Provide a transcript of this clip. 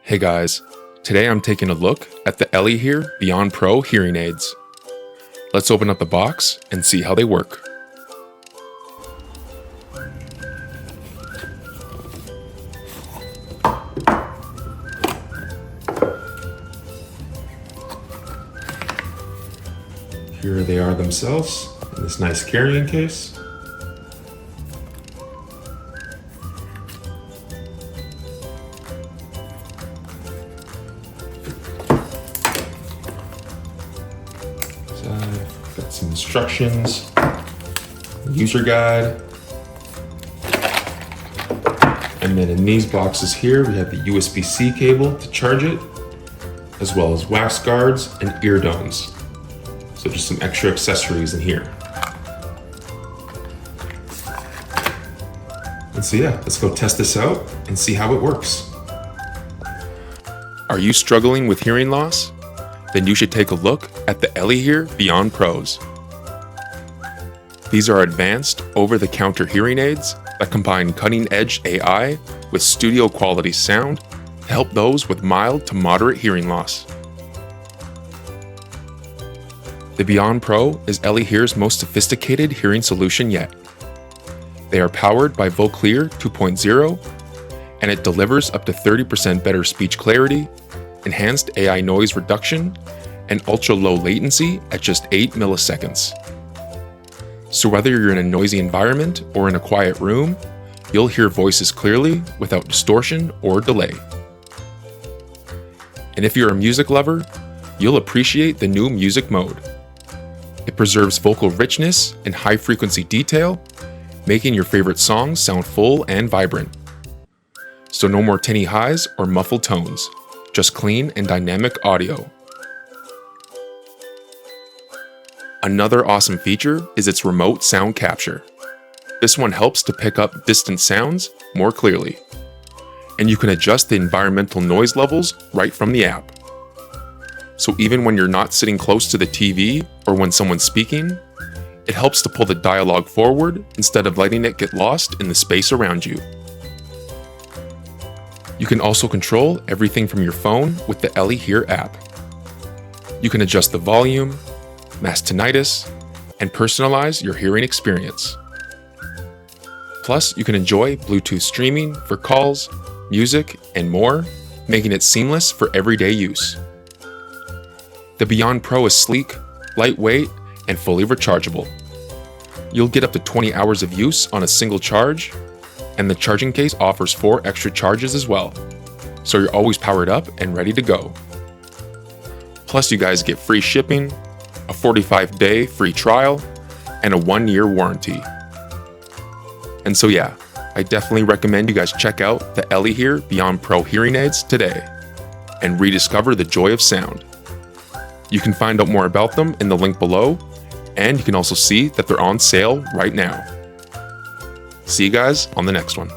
Hey guys, today I'm taking a look at the ELEHEAR-Beyond Pro hearing aids. Let's open up the box and see how they work. Here they are themselves in this nice carrying case. Got some instructions, user guide, and then in these boxes here we have the USB-C cable to charge it, as well as wax guards and ear domes. So just some extra accessories in here. And so yeah, let's go test this out and see how it works. Are you struggling with hearing loss? Then you should take a look at the ELEHEAR-Beyond Pros. These are advanced, over-the-counter hearing aids that combine cutting-edge AI with studio-quality sound to help those with mild to moderate hearing loss. The Beyond Pro is ELEHEAR's most sophisticated hearing solution yet. They are powered by VocClear 2.0, and it delivers up to 30% better speech clarity, enhanced AI noise reduction, and ultra-low latency at just 8 milliseconds. So whether you're in a noisy environment or in a quiet room, you'll hear voices clearly without distortion or delay. And if you're a music lover, you'll appreciate the new music mode. It preserves vocal richness and high-frequency detail, making your favorite songs sound full and vibrant. So no more tinny highs or muffled tones, just clean and dynamic audio. Another awesome feature is its remote sound capture. This one helps to pick up distant sounds more clearly. And you can adjust the environmental noise levels right from the app. So even when you're not sitting close to the TV or when someone's speaking, it helps to pull the dialogue forward instead of letting it get lost in the space around you. You can also control everything from your phone with the ELEHEAR app. You can adjust the volume, mask tinnitus, and personalize your hearing experience. Plus, you can enjoy Bluetooth streaming for calls, music, and more, making it seamless for everyday use. The Beyond Pro is sleek, lightweight, and fully rechargeable. You'll get up to 20 hours of use on a single charge, and the charging case offers 4 extra charges as well, so you're always powered up and ready to go. Plus, you guys get free shipping, a 45-day free trial, and a 1-year warranty. And so yeah, I definitely recommend you guys check out the ELEHEAR-Beyond Pro hearing aids today and rediscover the joy of sound. You can find out more about them in the link below, and you can also see that they're on sale right now. See you guys on the next one.